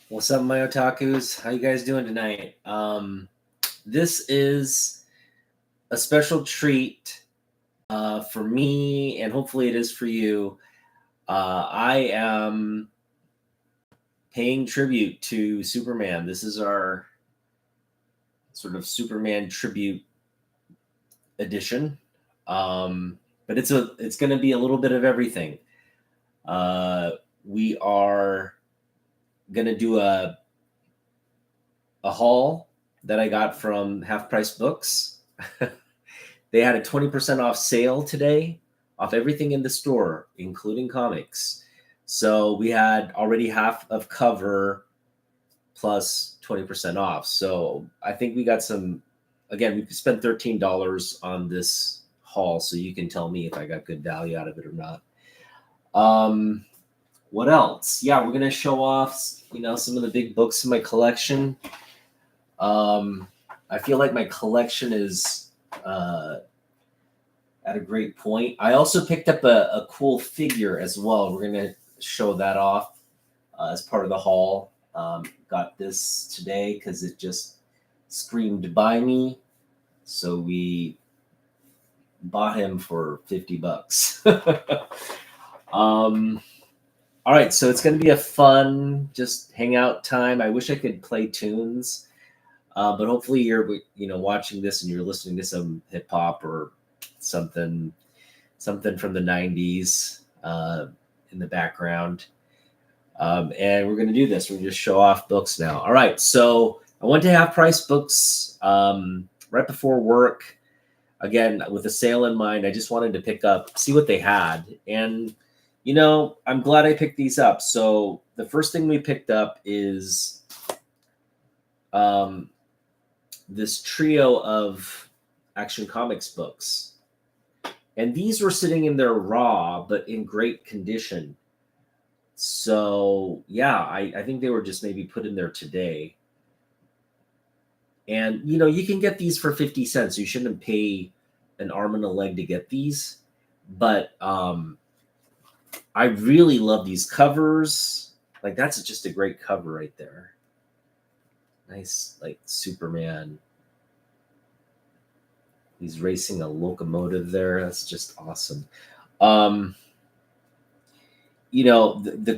What's up, my otakus? How you guys doing tonight? This is a special treat for me, and hopefully it is for you. I am paying tribute to Superman. This is our sort of Superman tribute edition, but it's going to be a little bit of everything. We are going to do a haul that I got from Half Price Books. They had a 20% off sale today off everything in the store, including comics. So we had already half of cover plus 20% off. So I think we got some, again, we spent $13 on this haul. So you can tell me if I got good value out of it or not. What else? Yeah, we're going to show off, some of the big books in my collection. I feel like my collection is at a great point. I also picked up a cool figure as well. We're going to show that off as part of the haul. Got this today because it just screamed by me. So we bought him for $50. All right, so it's going to be a fun, just hangout time. I wish I could play tunes. But hopefully you're watching this and you're listening to some hip hop or something from the 90s in the background. And we're going to do this. We're going to just show off books now. All right. So I went to Half Price Books right before work. Again, with a sale in mind, I just wanted to see what they had. And, I'm glad I picked these up. So the first thing we picked up is this trio of Action Comics books. And these were sitting in their raw, but in great condition. So, yeah, I think they were just maybe put in there today. And, you can get these for 50 cents. You shouldn't pay an arm and a leg to get these. But I really love these covers. Like, that's just a great cover right there. Nice, like Superman. He's racing a locomotive there. That's just awesome. The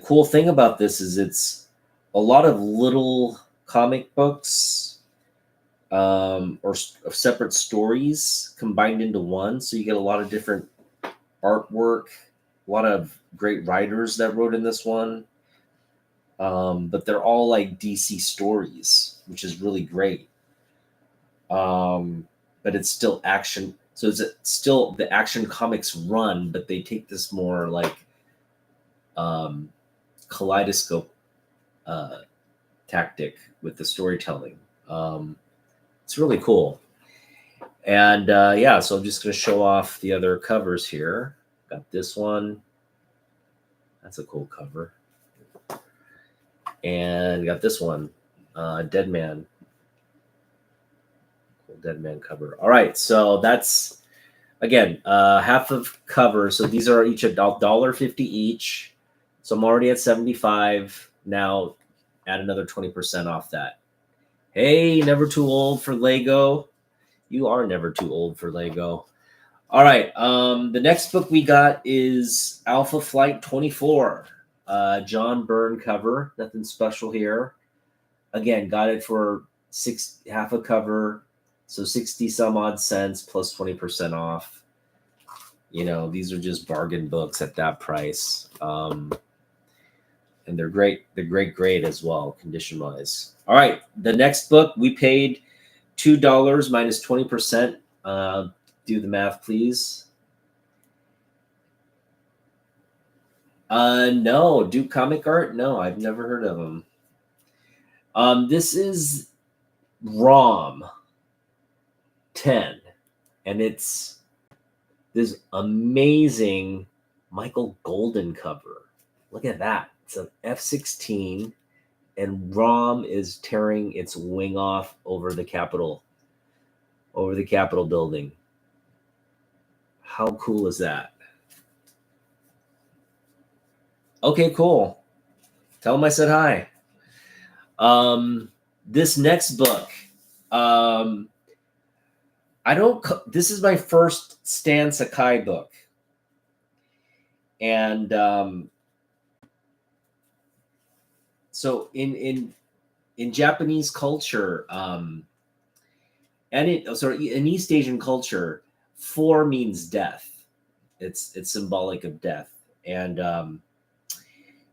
cool thing about this is it's a lot of little comic books or separate stories combined into one. So you get a lot of different artwork, a lot of great writers that wrote in this one. But they're all like DC stories, which is really great. But it's still action. So it's still the Action Comics run, but they take this more like kaleidoscope tactic with the storytelling. It's really cool. And so I'm just going to show off the other covers here. Got this one. That's a cool cover. And got this one, Dead Man. Cool Dead Man cover. All right, so that's, again, half of cover. So these are each $1.50 each. So I'm already at 75. Now add another 20% off that. Hey, never too old for Lego. You are never too old for Lego. All right, the next book we got is Alpha Flight 24. John Byrne cover. Nothing special here. Again, got it for half a cover. So 60 some odd cents plus 20% off. These are just bargain books at that price. And they're great. They're great as well, condition wise. All right. The next book we paid $2 minus 20%. Do the math, please. No. Do comic art? No, I've never heard of them. This is ROM 10, and it's this amazing Michael Golden cover. Look at that. It's an F-16, and ROM is tearing its wing off over the Capitol building. How cool is that? Okay, cool. Tell him I said hi. This next book, um, this is my first Stan Sakai book. And so in Japanese culture, and in East Asian culture, 4 means death. It's symbolic of death. And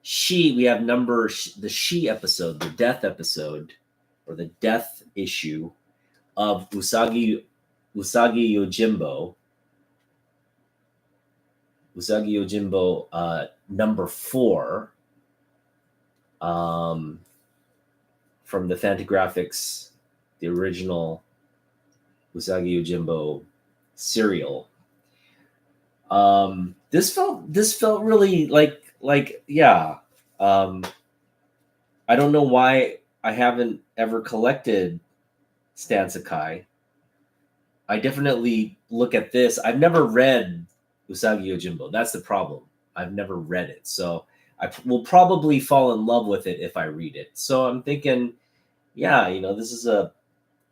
we have the she episode, the death episode, or the death issue of Usagi Yojimbo. Usagi Yojimbo, number 4, from the Fantagraphics, the original Usagi Yojimbo serial. This felt really like yeah. I don't know why I haven't ever collected Stan Sakai. I definitely look at this. I've never read Usagi Yojimbo. That's the problem. I've never read it. So I will probably fall in love with it if I read it. So I'm thinking, yeah, this is a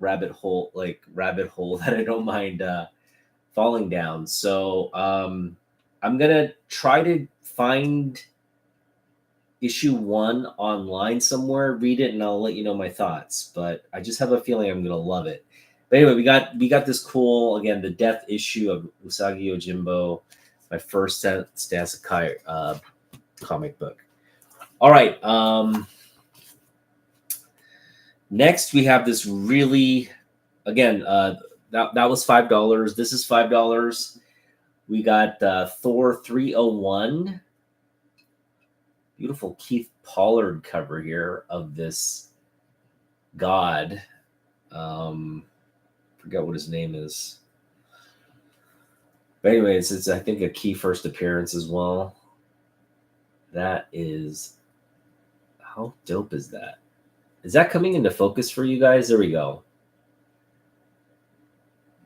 rabbit hole that I don't mind falling down. So I'm gonna try to find issue 1 online somewhere, read it, and I'll let you know my thoughts. But I just have a feeling I'm gonna love it. But anyway, we got this cool, again, the death issue of Usagi Yojimbo, my first Stan Sakai comic book. All right. Next, we have this really, again, that was $5. This is $5. We got Thor 301. Beautiful Keith Pollard cover here of this god. Forgot what his name is. But anyways, it's I think a key first appearance as well. That is, how dope is that? Is that coming into focus for you guys? There we go.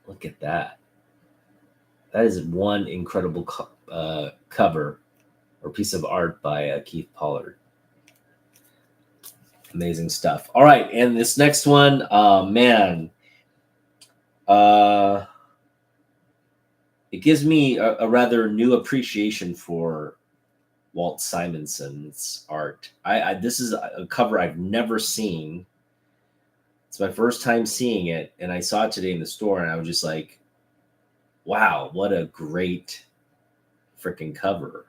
Look at that. That is one incredible cover or piece of art by Keith Pollard. Amazing stuff. All right, and this next one, man, it gives me a rather new appreciation for Walt Simonson's art. This is a cover I've never seen. It's my first time seeing it, and I saw it today in the store, and I was just like, wow, what a great freaking cover.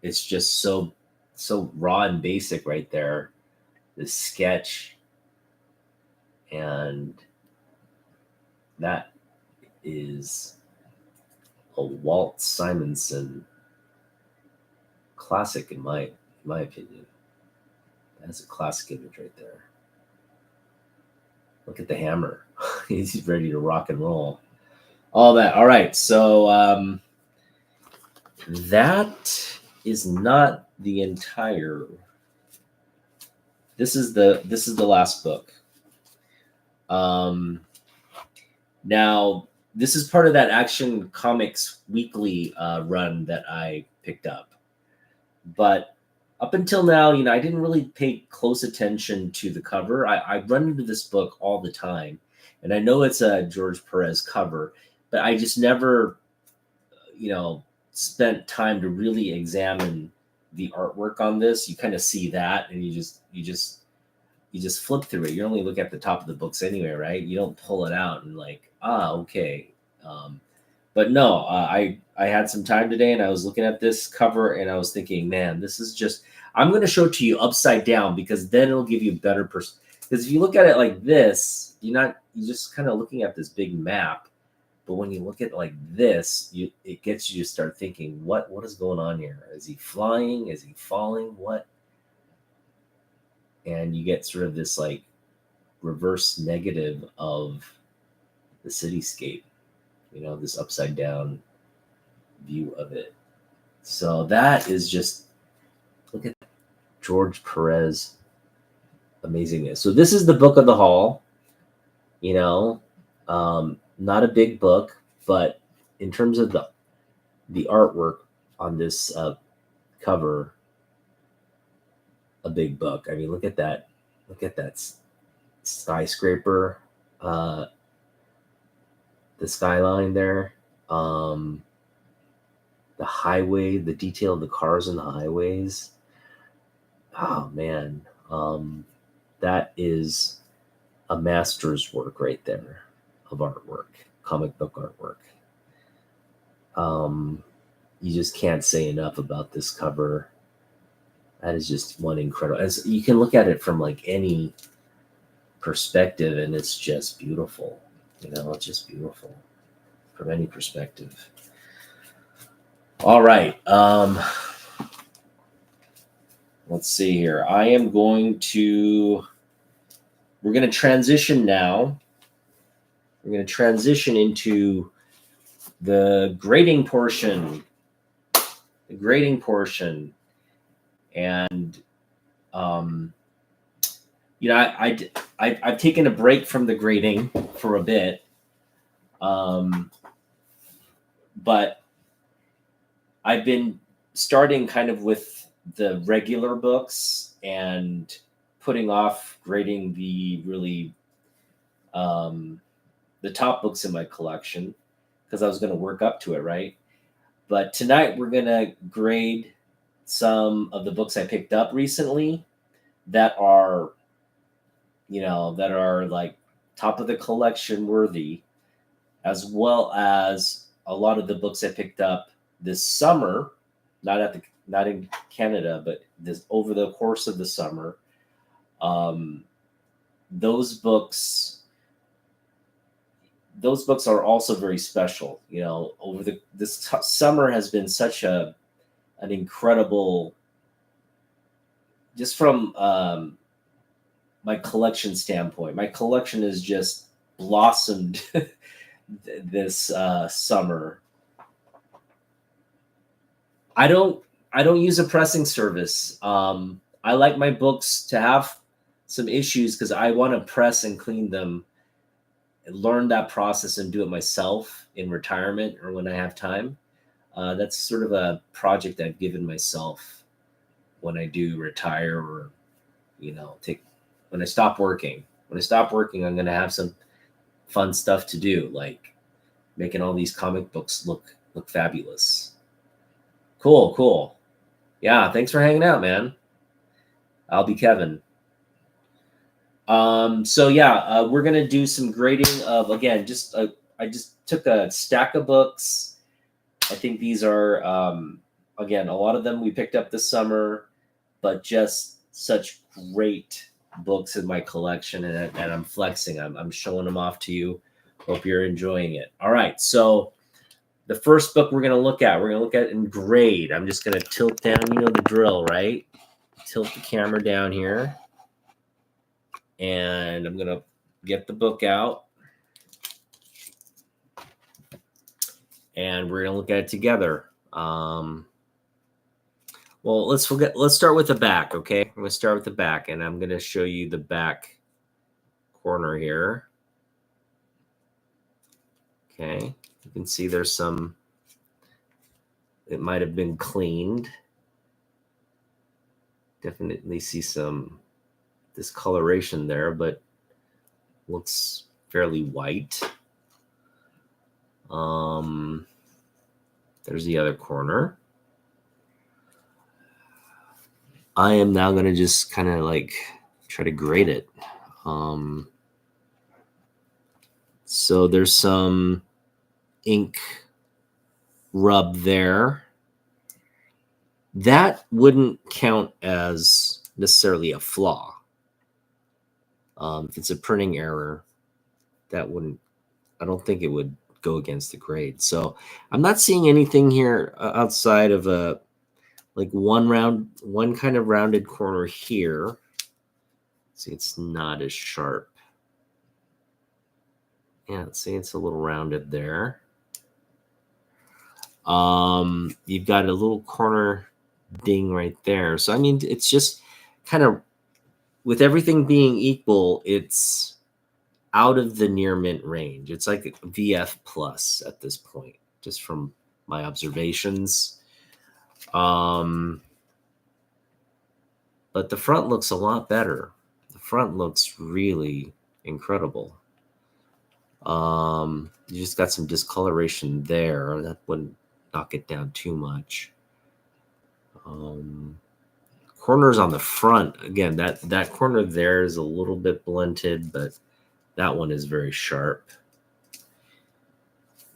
It's just so raw and basic right there. The sketch, and that is a Walt Simonson classic in my opinion. That's a classic image right there. Look at the hammer. He's ready to rock and roll. All that. All right. So that is not the entire. This is the last book. Now this is part of that Action Comics weekly run that I picked up. But up until now, I didn't really pay close attention to the cover. I run into this book all the time, and I know it's a George Perez cover, but I just never, spent time to really examine the artwork on this. You kind of see that, and you just flip through it. You only look at the top of the books anyway, right? You don't pull it out and like, okay. But no, I had some time today, and I was looking at this cover, and I was thinking, man, this is just. I'm going to show it to you upside down, because then it'll give you a better because if you look at it like this, you're just kind of looking at this big map. But when you look at it like this, it gets you to start thinking, what is going on here? Is he flying? Is he falling? What? And you get sort of this like reverse negative of the cityscape, this upside down view of it. So that is just, look at George Perez amazingness. So this is the book of the haul, not a big book, but in terms of the artwork on this cover, a big book. I mean, look at that Look at that skyscraper, the skyline there, the highway, the detail of the cars and the highways. Oh man, that is a master's work right there of artwork, comic book artwork. You just can't say enough about this cover. That is just one incredible. As you can look at it from like any perspective, and it's just beautiful. It's just beautiful from any perspective. All right. Let's see here. We're going to transition now. We're going to transition into the grading portion. And I've taken a break from the grading for a bit, but I've been starting kind of with the regular books and putting off grading the really the top books in my collection because I was going to work up to it, right? But tonight we're going to grade some of the books I picked up recently that are like top of the collection worthy, as well as a lot of the books I picked up this summer, not in Canada, but this over the course of the summer. Those books are also very special. This summer has been such an incredible, just from my collection standpoint. My collection has just blossomed this summer. I don't use a pressing service. I like my books to have some issues because I want to press and clean them and learn that process and do it myself in retirement or when I have time. That's sort of a project I've given myself when I do retire or, when I stop working. When I stop working, I'm going to have some fun stuff to do, like making all these comic books look fabulous. Cool. Yeah, thanks for hanging out, man. I'll be Kevin. We're gonna do some grading of, again, I just took a stack of books. I think these are again, a lot of them we picked up this summer, but just such great books in my collection, and I'm flexing. I'm showing them off to you. Hope you're enjoying it. All right, so the first book we're gonna look at in grade. I'm just gonna tilt down, the drill, right? Tilt the camera down here. And I'm going to get the book out. And we're going to look at it together. Well, let's start with the back, okay? I'm going to start with the back, and I'm going to show you the back corner here. Okay. You can see there's some, it might have been cleaned. Definitely see some discoloration there, but looks fairly white. There's the other corner. I am now going to just kind of like try to grade it. So there's some ink rub there. That wouldn't count as necessarily a flaw. If it's a printing error, I don't think it would go against the grade. So I'm not seeing anything here outside of one kind of rounded corner here. See, it's not as sharp. Yeah, see, it's a little rounded there. You've got a little corner ding right there. So, I mean, it's just kind of, with everything being equal, it's out of the near mint range. It's like a VF plus at this point, just from my observations. But the front looks a lot better. The front looks really incredible. You just got some discoloration there. That wouldn't knock it down too much. Corners on the front, again, that corner there is a little bit blunted, but that one is very sharp.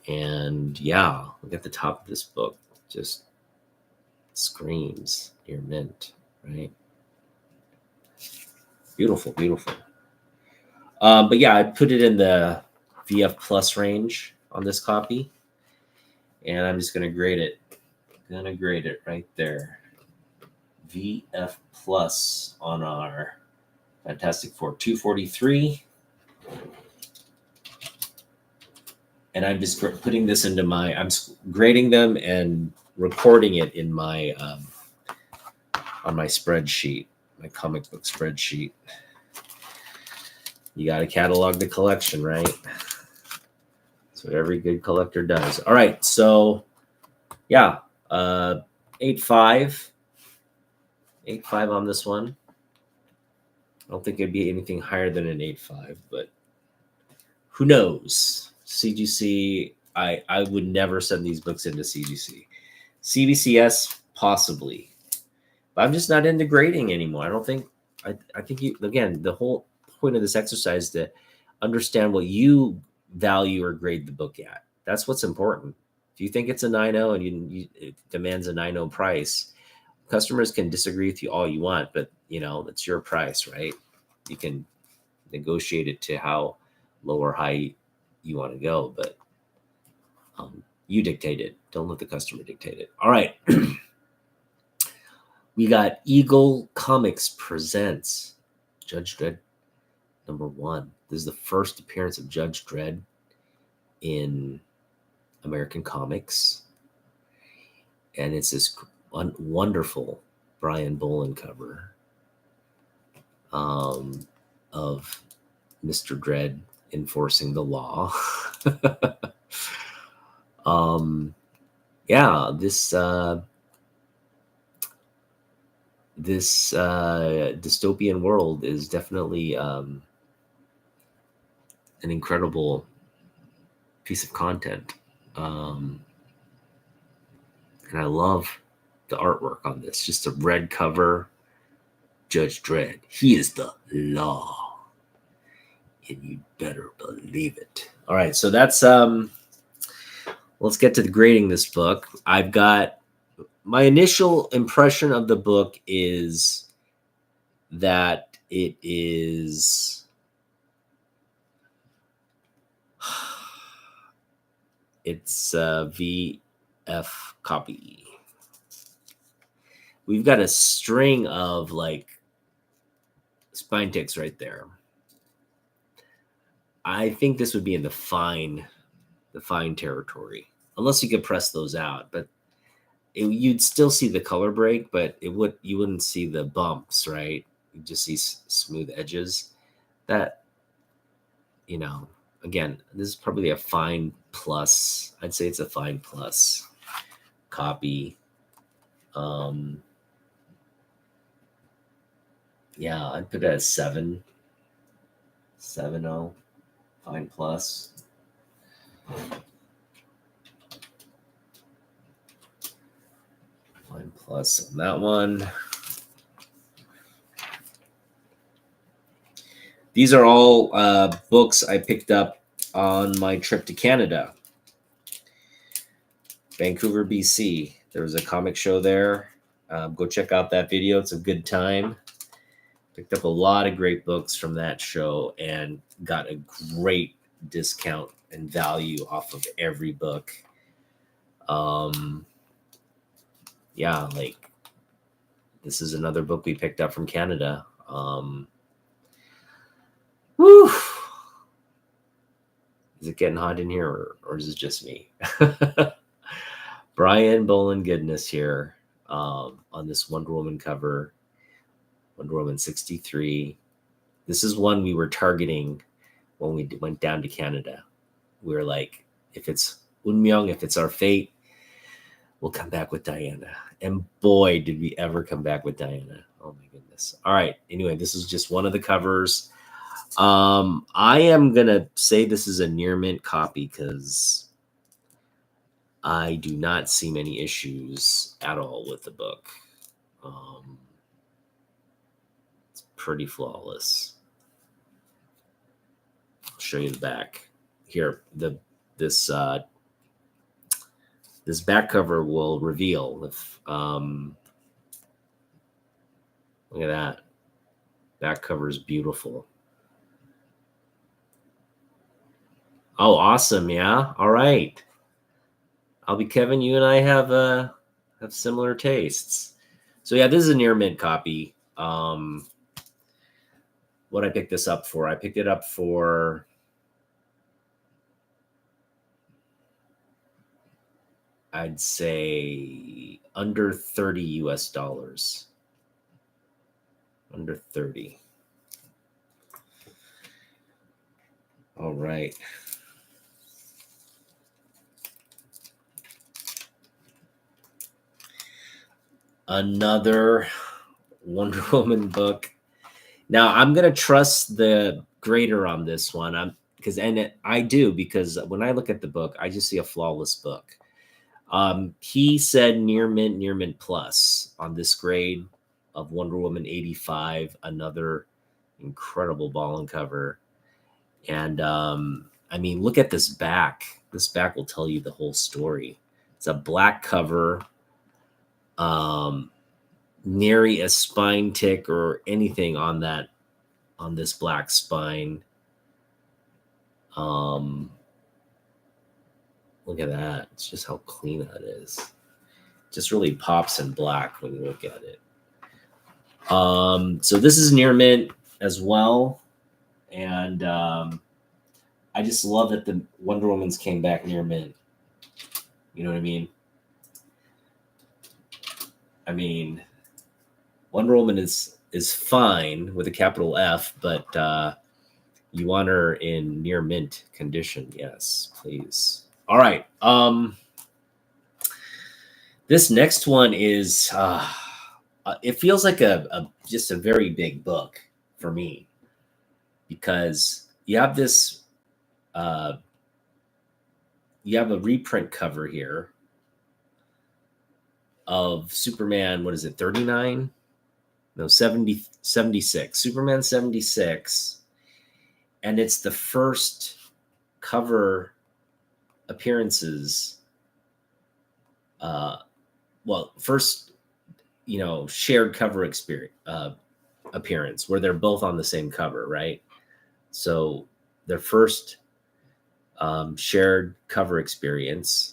And yeah, look at the top of this book. Just screams near mint, right? Beautiful, beautiful. But yeah, I put it in the VF Plus range on this copy. And I'm just going to grade it. Gonna grade it right there. VF Plus on our Fantastic Four 243. And I'm just putting this into I'm grading them and recording it in my on my spreadsheet, my comic book spreadsheet. You got to catalog the collection, right? That's what every good collector does. All right, so yeah, 8.5 on this one. I don't think it'd be anything higher than an 8.5, but who knows? CGC, I would never send these books into CGC. CBCS, possibly. But I'm just not into grading anymore. I think you, again, the whole point of this exercise is to understand what you value or grade the book at. That's what's important. If you think it's a 9.0 and it demands a 9.0 price, customers can disagree with you all you want, but that's your price, right? You can negotiate it to how low or high you want to go, but you dictate it. Don't let the customer dictate it. All right. We got Eagle Comics presents Judge Dredd #1. This is the first appearance of Judge Dredd in American comics. And it's this wonderful Brian Bolland cover of Mr. Dredd enforcing the law. Yeah, this dystopian world is definitely an incredible piece of content. And I love the artwork on this. Just a red cover. Judge Dredd. He is the law. And you better believe it. All right, so that's let's get to the grading this book. I've got my initial impression of the book is that it is it's a VF copy. We've got a string of like spine ticks right there. I think this would be in the fine territory, unless you could press those out. But you'd still see the color break, but you wouldn't see the bumps, right? You'd just see smooth edges. That, again, this is probably a fine plus. I'd say it's a fine plus copy. Yeah, I'd put it at 7.0, fine plus. Fine plus on that one. These are all books I picked up on my trip to Canada. Vancouver, BC. There was a comic show there. Go check out that video. It's a good time. Picked up a lot of great books from that show and got a great discount and value off of every book. Yeah, like this is another book we picked up from Canada. Woo! Is it getting hot in here or is it just me? Brian Bolland goodness here on this Wonder Woman cover. Wonder Woman 63. This is one we were targeting when we went down to Canada. We were like, if it's Unmyeong, if it's our fate, we'll come back with Diana. And boy, did we ever come back with Diana. Oh my goodness. All right. Anyway, this is just one of the covers. I am gonna say this is a near mint copy because I do not see many issues at all with the book. It's pretty flawless. I'll show you the back here. This back cover will reveal if look at that. Back cover is beautiful. Oh, awesome! Yeah. All right. I'll be Kevin. You and I have similar tastes. So yeah, this is a near mint copy. What I picked this up for? I picked it up for I'd say under 30 US dollars. Under 30. All right. Another Wonder Woman book. Now I'm gonna trust the grader on this one. I do because when I look at the book, I just see a flawless book. He said near mint plus on this grade of Wonder Woman 85, another incredible ball and cover. And I mean, look at this back. This back will tell you the whole story. It's a black cover. Nary a spine tick or anything on this black spine. Look at that. It's just how clean that is. Just really pops in black when you look at it. So this is near mint as well. And I just love that the Wonder Woman's came back near mint. You know what I mean? I mean, Wonder Woman is fine with a capital F, but you want her in near mint condition. Yes, please. All right. This next one is it feels like just a very big book for me because you have this you have a reprint cover here of Superman. What is it? 39? No, 76. Superman 76. And it's the first cover appearances. First, shared cover appearance where they're both on the same cover, right? So their first shared cover experience.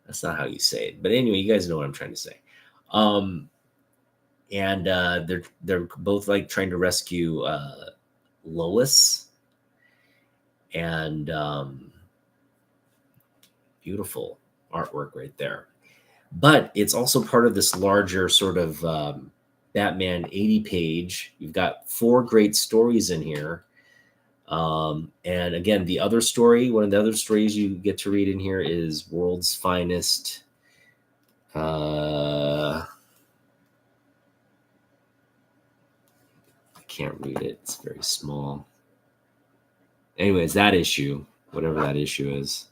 That's not how you say it, but anyway, you guys know what I'm trying to say. And they're both like trying to rescue Lois, and beautiful artwork right there. But it's also part of this larger sort of Batman 80 page. You've got 4 great stories in here. And again, one of the other stories you get to read in here is World's Finest. I can't read it. It's very small. Anyways, that issue, whatever that issue is.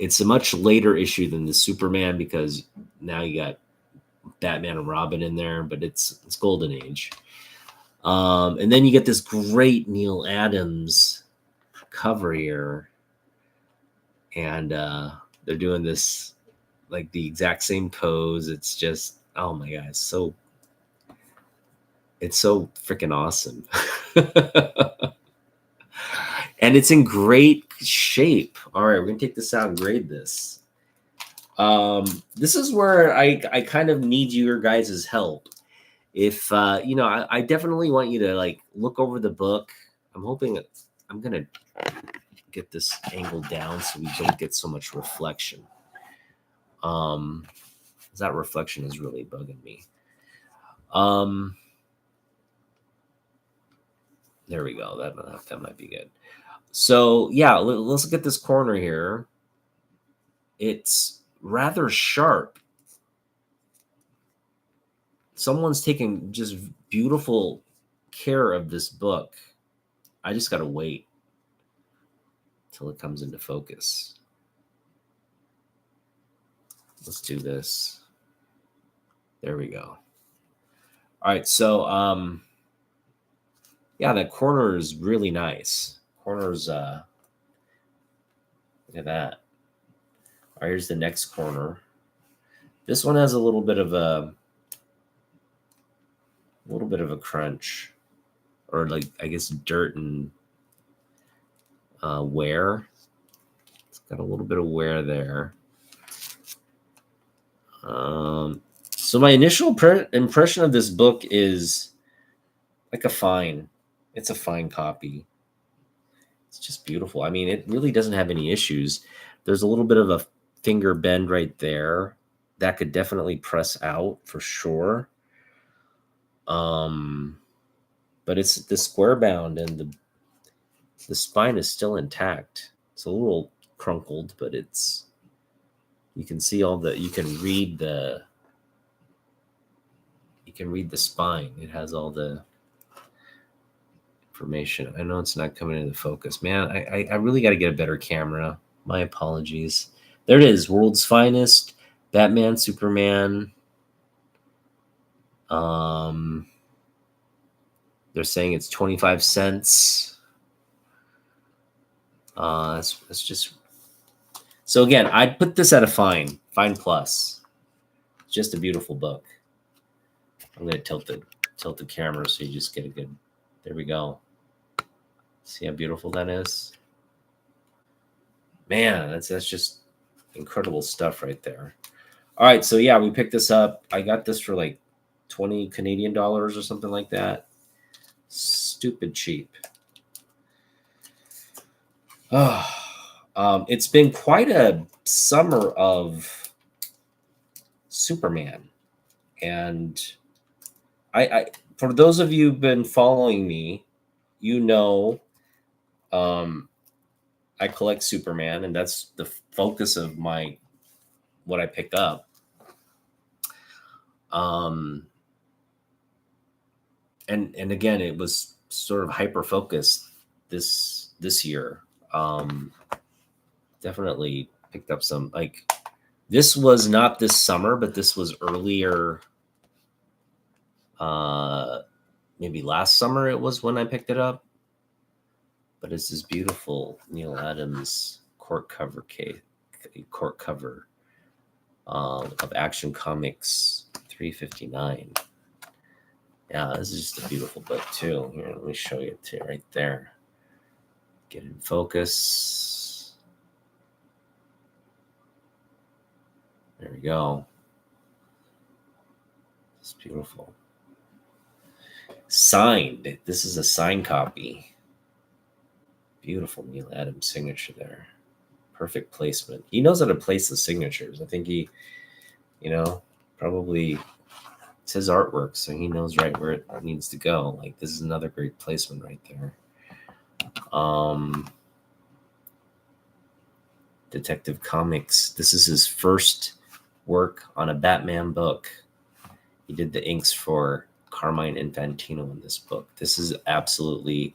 It's a much later issue than the Superman because now you got Batman and Robin in there, but it's Golden Age. And then you get this great Neil Adams cover here. And they're doing this like the exact same pose. It's just, oh my God, it's so freaking awesome. And it's in great shape. All right, we're gonna take this out and grade this. This is where I kind of need your guys' help. If I definitely want you to like look over the book. I'm hoping I'm gonna get this angle down so we don't get so much reflection. That reflection is really bugging me. There we go. That might be good. So yeah, let's look at this corner here. It's rather sharp. someone's taking just beautiful care of this book. I just got to wait till it comes into focus. Let's do this. There we go. All right, so yeah, that corner is really nice. Corner's look at that. All right, here's the next corner. This one has a little bit of a crunch, or like I guess dirt and wear. It's got a little bit of wear there. So my initial impression of this book is like a fine. It's a fine copy. It's just beautiful. I mean, it really doesn't have any issues. There's a little bit of a finger bend right there that could definitely press out for sure. But it's the square bound and the spine is still intact. It's a little crunkled, but it's, you can see you can read the spine. It has all the information. I know it's not coming into focus, man. I really got to get a better camera. My apologies. There it is, World's Finest, Batman, Superman. They're saying it's 25 cents. It's just, so again, I'd put this at a fine plus. Just a beautiful book. I'm going to tilt the camera so you just get a good, there we go. See how beautiful that is? Man, that's just incredible stuff right there. All right, so yeah, we picked this up. I got this for like 20 Canadian dollars or something like that. Stupid cheap. It's been quite a summer of Superman. And I for those of you who've been following me, you know, I collect Superman, and that's the focus of what I pick up. And again, it was sort of hyper focused this year. Definitely picked up some, like, this was not this summer, but this was earlier. Maybe last summer it was when I picked it up. But it's this beautiful Neil Adams court cover of Action Comics 359. Yeah, this is just a beautiful book too. Here, let me show you it right there. Get in focus. There we go. It's beautiful. Signed. This is a signed copy. Beautiful Neil Adams signature there. Perfect placement. He knows how to place the signatures. I think he, probably it's his artwork, so he knows right where it needs to go. Like, this is another great placement right there. Detective Comics. This is his first work on a Batman book. He did the inks for Carmine Infantino in this book. This is absolutely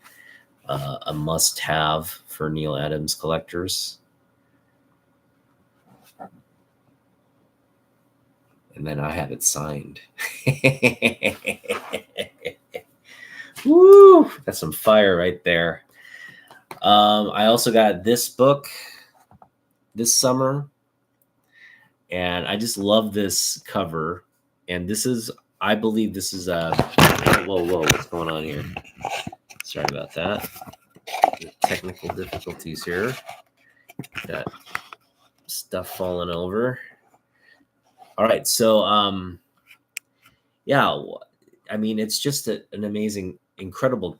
a must-have for Neil Adams collectors. And then I have it signed. Woo! That's some fire right there. I also got this book this summer, and I just love this cover. And this is, I believe this is a, whoa, what's going on here? Sorry about that. The technical difficulties here. That stuff falling over. All right, so yeah, I mean, it's just an amazing, incredible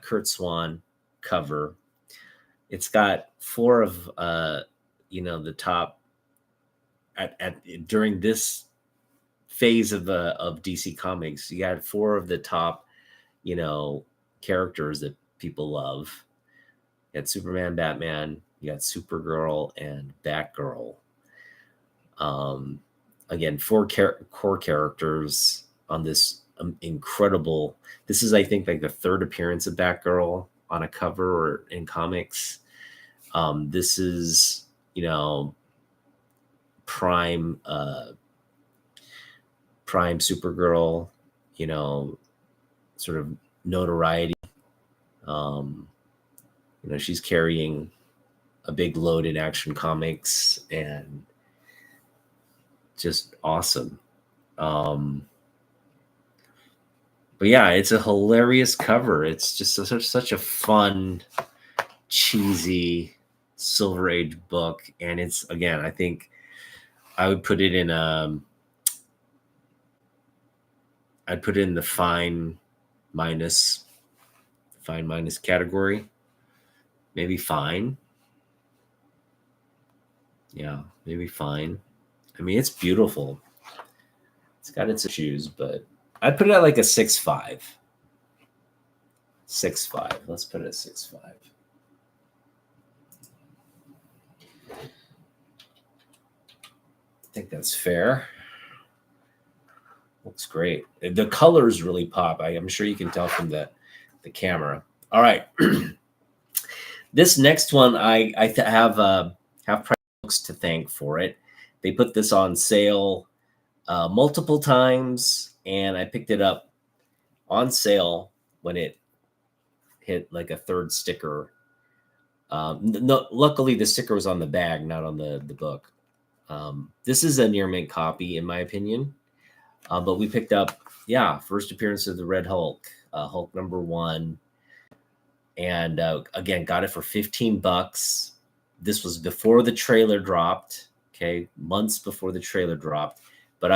Kurt Swan cover. It's got 4 of the top during this phase of DC Comics. You got 4 of the top, characters that people love. You got Superman, Batman, you got Supergirl, and Batgirl. Again, 4 core characters on this incredible. This is, I think, like the third appearance of Batgirl on a cover or in comics. This is, prime prime Supergirl, sort of notoriety. Um, she's carrying a big load in Action Comics and just awesome. But yeah, it's a hilarious cover. It's just such a fun, cheesy Silver Age book, and it's, again, I think I would put it in I'd put it in the fine minus category. Maybe fine. Yeah, maybe fine. I mean, it's beautiful. It's got its issues, but I'd put it at like a 6.5. 6.5. Let's put it at 6.5. I think that's fair. Looks great. The colors really pop. I'm sure you can tell from the camera. All right. This next one, I have Price Books to thank for it. They put this on sale multiple times, and I picked it up on sale when it hit like a third sticker. No, luckily the sticker was on the bag, not on the book. This is a near mint copy, in my opinion. But we picked up, first appearance of the Red Hulk, Hulk #1. And again, got it for $15. This was before the trailer dropped. Okay, months before the trailer dropped. But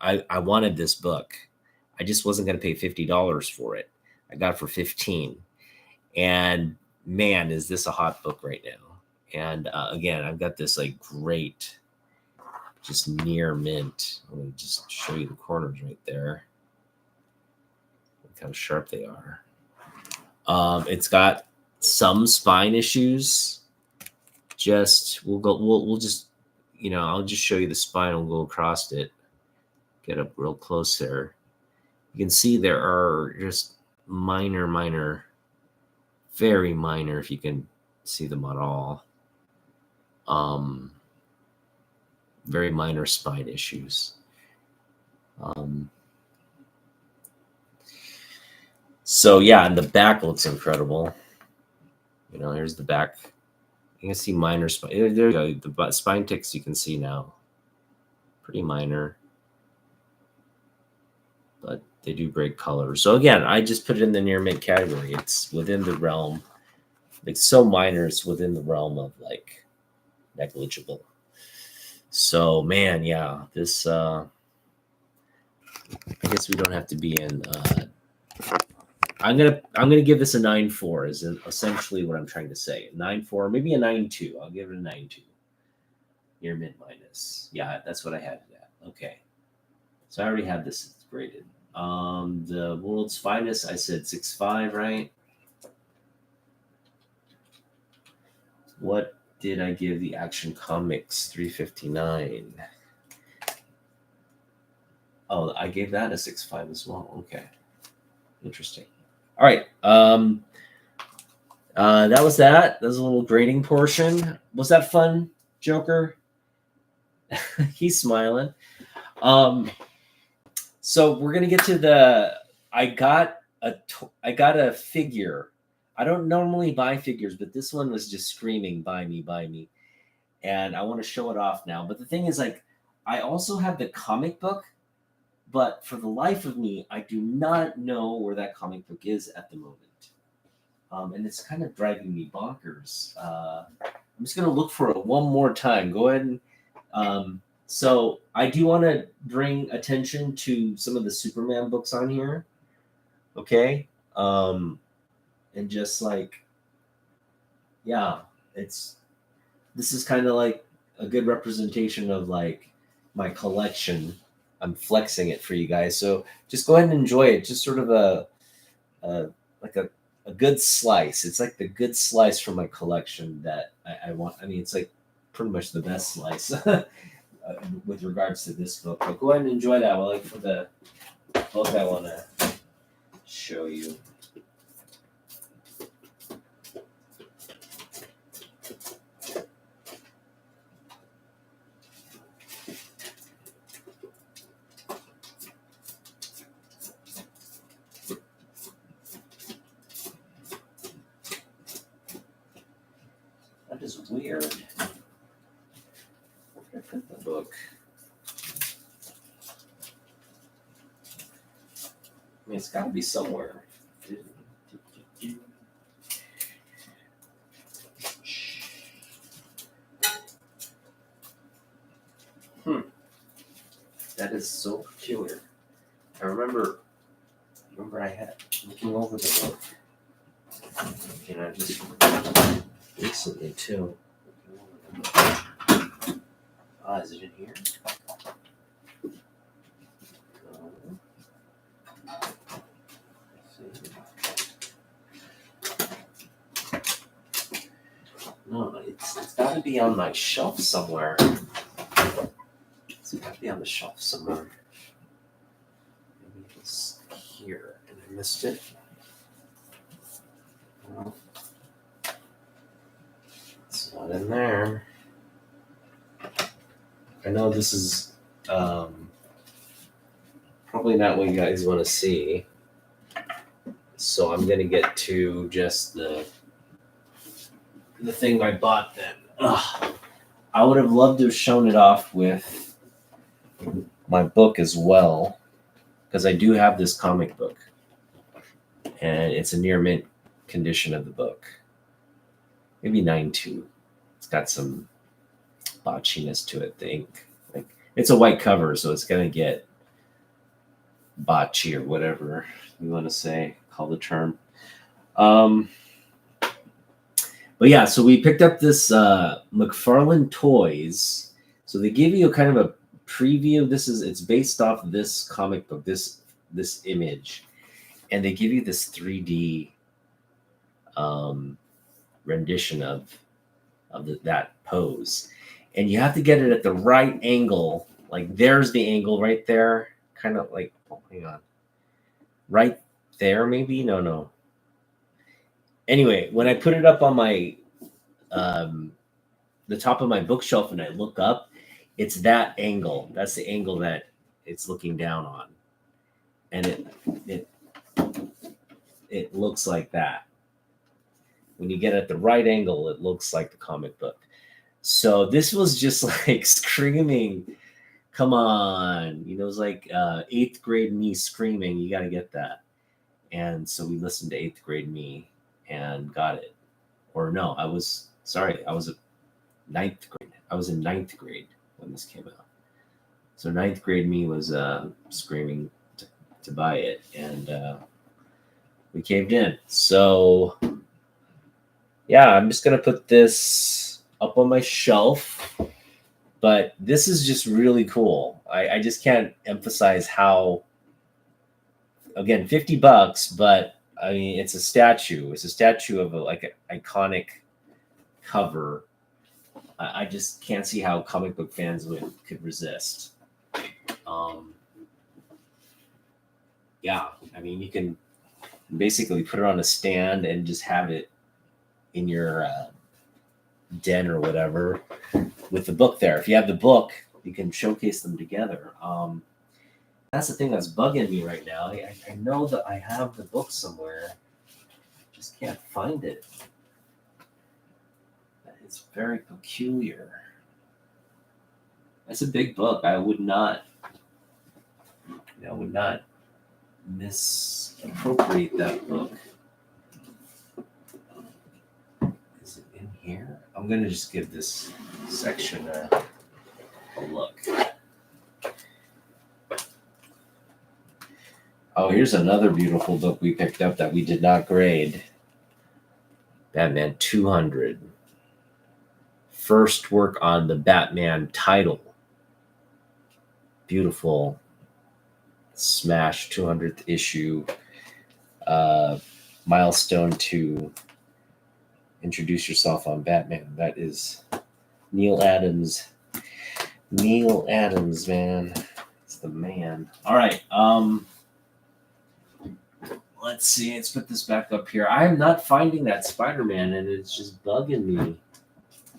I wanted this book. I just wasn't going to pay $50 for it. I got it for $15. And man, is this a hot book right now. And again, I've got this like great, just near mint. I'm going to just show you the corners right there. Look how sharp they are. It's got some spine issues. We'll just, I'll just show you the spine. We'll go across it. Get up real close there. You can see there are just minor, very minor, if you can see them at all. Very minor spine issues. So yeah, and the back looks incredible. Here's the back. You can see minor spine. There you go. The spine ticks you can see now. Pretty minor. But they do great colors. So again, I just put it in the near mint category. It's within the realm. It's so minor, it's within the realm of like negligible. So man, yeah, this I guess we don't have to be in I'm gonna give this a 9.4 is essentially what I'm trying to say. 9.4, maybe a 9.2. I'll give it a 9.2. Near mint minus. Yeah, that's what I had it at. Okay. So I already had this graded. The world's finest, I said 6.5, right? What did I give the Action Comics 359? Oh, I gave that a 6.5 as well. Okay. Interesting. All right. That was that. That was a little grading portion. Was that fun, Joker? He's smiling. So we're gonna get to I got a figure. I don't normally buy figures, but this one was just screaming, buy me. And I want to show it off now. But the thing is, like, I also have the comic book, but for the life of me, I do not know where that comic book is at the moment. And it's kind of driving me bonkers. I'm just going to look for it one more time. Go ahead and... so I do want to bring attention to some of the Superman books on here. Okay? And just like... Yeah, this is kind of like a good representation of like my collection. I'm flexing it for you guys. So just go ahead and enjoy it. Just sort of a good slice. It's like the good slice from my collection that I want. I mean, it's like pretty much the best slice with regards to this book. But go ahead and enjoy that while I put the book I want to show you. That is weird. Where did I put the book? I mean, it's got to be somewhere. That is so peculiar. I remember I had looking over the book. And I just recently too. Is it in here? No, it's got to be on my shelf somewhere. It's got to be on the shelf somewhere. Maybe it's here, and I missed it. No, it's not in there. I know this is probably not what you guys want to see, so I'm gonna get to just the thing I bought then. I would have loved to have shown it off with my book as well, because I do have this comic book, and it's a near mint condition of the book. Maybe 9.2. It's got some botchiness to it. The ink, like it's a white cover, so it's gonna get botchy or whatever you want to say, call the term. But yeah, so we picked up this McFarlane Toys. So they give you a kind of a preview. It's based off this comic book, this image, and they give you this 3D rendition of that pose, and you have to get it at the right angle. Like there's the angle right there, kind of like hang on, right there maybe. No. Anyway, when I put it up on my the top of my bookshelf and I look up, it's that angle. That's the angle that it's looking down on, and it looks like that. When you get at the right angle, it looks like the comic book. So this was just like screaming, come on. It was like 8th grade me screaming, you got to get that. And so we listened to 8th grade me and got it. Or no, I was a 9th grade. I was in 9th grade when this came out. So 9th grade me was screaming to buy it. And we caved in. So yeah, I'm just going to put this up on my shelf, but this is just really cool. I just can't emphasize how, again, $50, but I mean, it's a statue. It's a statue of an iconic cover. I just can't see how comic book fans could resist. Yeah, I mean, you can basically put it on a stand and just have it in your den or whatever with the book there. If you have the book, you can showcase them together. That's the thing that's bugging me right now. I know that I have the book somewhere, just can't find it. It's very peculiar. That's a big book. I would not misappropriate that book. Is it in here? I'm gonna just give this section a look. Oh, here's another beautiful book we picked up that we did not grade. Batman 200. First work on the Batman title. Beautiful. Smash 200th issue. Milestone to introduce yourself on Batman. That is Neil Adams. Neil Adams, man. It's the man. All right. let's see. Let's put this back up here. I am not finding that Spider-Man, and it's just bugging me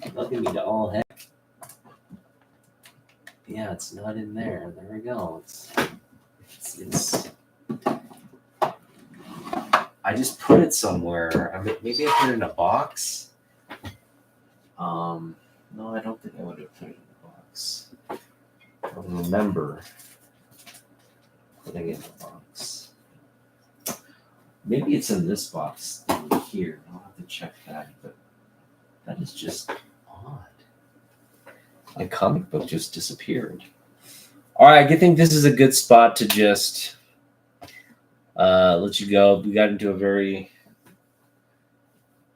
to all heck. Yeah, it's not in there. There we go. It's I just put it somewhere. I mean, maybe I put it in a box. No, I don't think I would have put it in a box. I don't remember putting it in a box. Maybe it's in this box here. I'll have to check that, but that is just odd. My comic book just disappeared. All right, I think this is a good spot to just let you go. We got into a very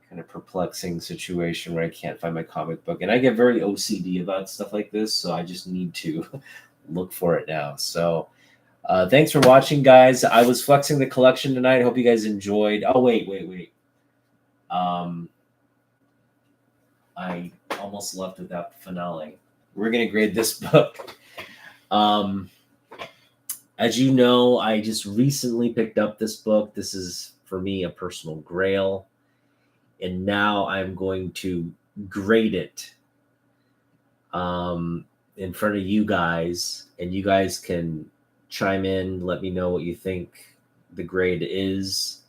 kind of perplexing situation where I can't find my comic book, and I get very OCD about stuff like this, so I just need to look for it now. So thanks for watching, guys. I was flexing the collection tonight. I hope you guys enjoyed. Oh, wait. I almost left without the finale. We're going to grade this book. As you know, I just recently picked up this book. This is, for me, a personal grail. And now I'm going to grade it in front of you guys. And you guys can chime in, let me know what you think the grade is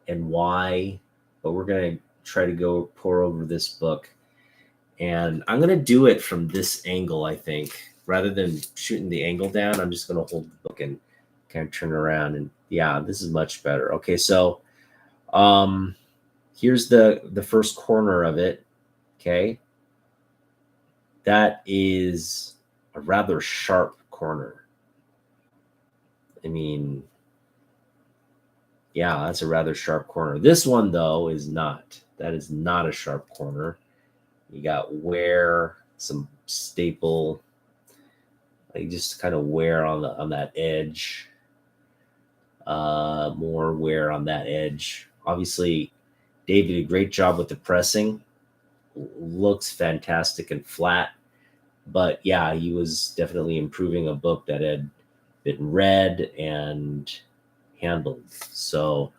and why. But we're going to try to pour over this book. And I'm going to do it from this angle, I think. Rather than shooting the angle down, I'm just going to hold the book and kind of turn around. And yeah, this is much better. Okay, so here's the first corner of it. Okay. That is a rather sharp corner. I mean, yeah, that's a rather sharp corner. This one, though, is not. That is not a sharp corner. You got wear, some staple, like just kind of wear on that edge. More wear on that edge. Obviously, Dave did a great job with the pressing. Looks fantastic and flat. But yeah, he was definitely improving a book that had been read and handled. So,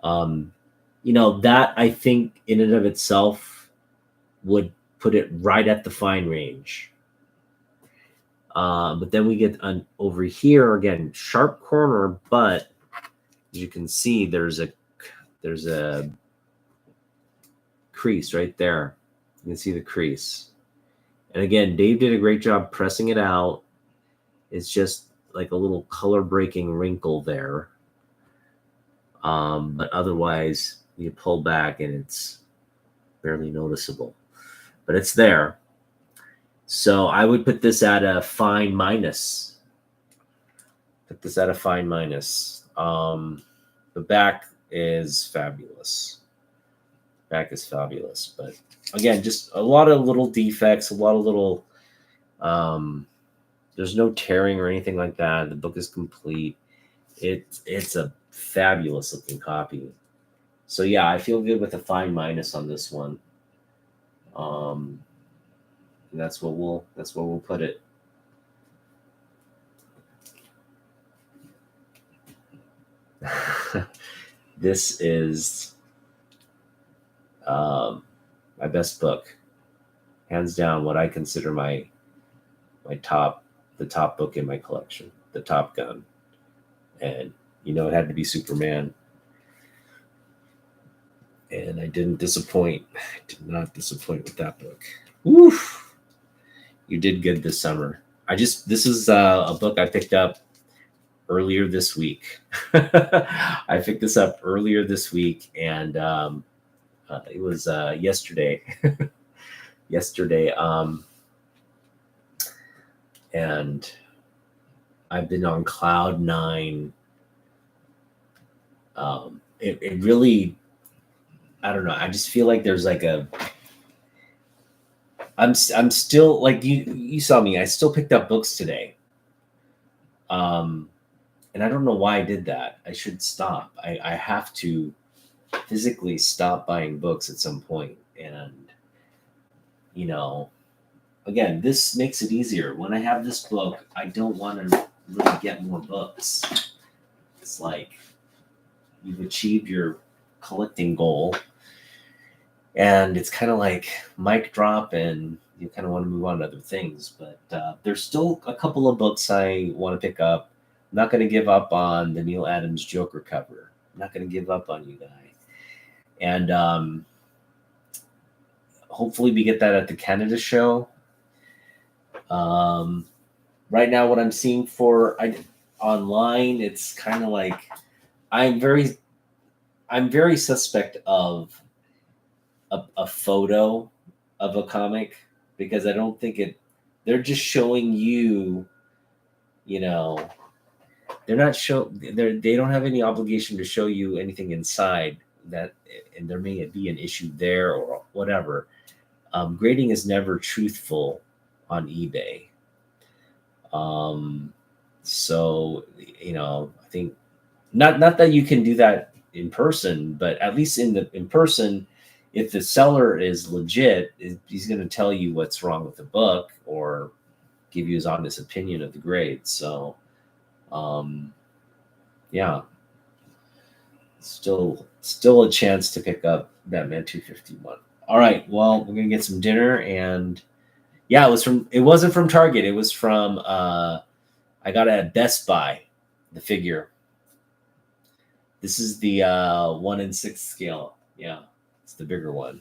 that I think in and of itself would put it right at the fine range. But then we get over here again, sharp corner, but as you can see, there's a crease right there. You can see the crease. And again, Dave did a great job pressing it out. It's just like a little color breaking wrinkle there. But otherwise, you pull back and it's barely noticeable. But it's there. So I would put this at a fine minus. Put this at a fine minus. The back is fabulous. Back is fabulous. But again, just a lot of little defects, a lot of little there's no tearing or anything like that. The book is complete. It's a fabulous looking copy. So yeah, I feel good with a fine minus on this one. And that's what we'll put it. This is my best book, hands down. What I consider the top book in my collection, the Top Gun, and it had to be Superman. And I didn't disappoint. I did not disappoint with that book. Oof. You did good this summer. This is a book I picked up earlier this week. I picked this up earlier this week, and it was yesterday. And I've been on cloud nine. It really, I don't know. I just feel like there's like I'm still like you saw me. I still picked up books today. And I don't know why I did that. I should stop. I have to physically stop buying books at some point. And, again, this makes it easier. When I have this book, I don't want to really get more books. It's like, you've achieved your collecting goal, and it's kind of like mic drop, and you kind of want to move on to other things. But there's still a couple of books I want to pick up. I'm not going to give up on the Neil Adams Joker cover. I'm not going to give up on you guys. And hopefully we get that at the Canada show. Right now, what I'm seeing online, it's kind of like I'm very suspect of a photo of a comic, because I don't think they're just showing you, they're not they don't have any obligation to show you anything inside that, and there may be an issue there or whatever. Grading is never truthful on eBay. So, I think not that you can do that in person, but at least in person, if the seller is legit, he's going to tell you what's wrong with the book or give you his honest opinion of the grade. So, yeah, still a chance to pick up Batman 251. All right, well, we're gonna get some dinner, and yeah, it wasn't from Target. It was from I got it at Best Buy, the figure. This is the 1/6 scale. Yeah, it's the bigger one.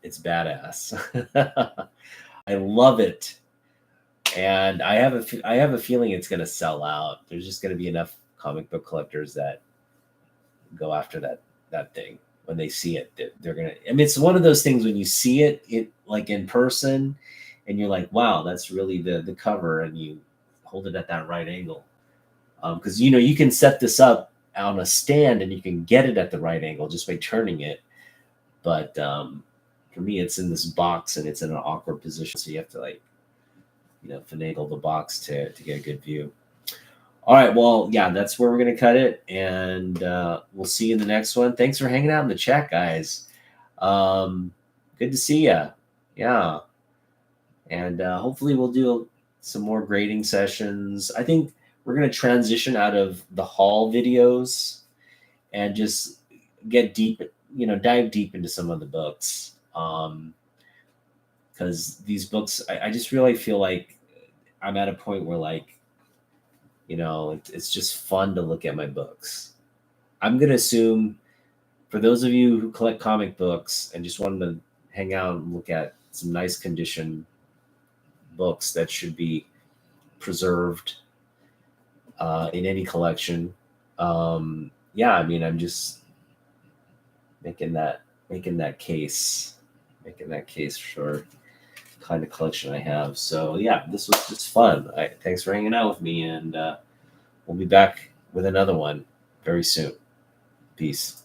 It's badass. I love it, and I have a feeling it's gonna sell out. There's just gonna be enough comic book collectors that go after that thing. When they see it, they're gonna. I mean, it's one of those things when you see it like in person, and you're like, wow, that's really the cover, and you hold it at that right angle, because you can set this up on a stand and you can get it at the right angle just by turning it. But for me, it's in this box and it's in an awkward position, so you have to finagle the box to get a good view. All right, well, yeah, that's where we're going to cut it, and we'll see you in the next one. Thanks for hanging out in the chat, guys. Good to see you. Yeah. And hopefully we'll do some more grading sessions. I think we're going to transition out of the haul videos and just get deep, dive deep into some of the books. Because these books, I just really feel like I'm at a point where it's just fun to look at my books. I'm going to assume for those of you who collect comic books and just wanted to hang out and look at some nice condition books that should be preserved in any collection. Yeah, I mean, I'm just making that case for kind of collection I have. So yeah, this was just fun. Thanks for hanging out with me, and we'll be back with another one very soon. Peace.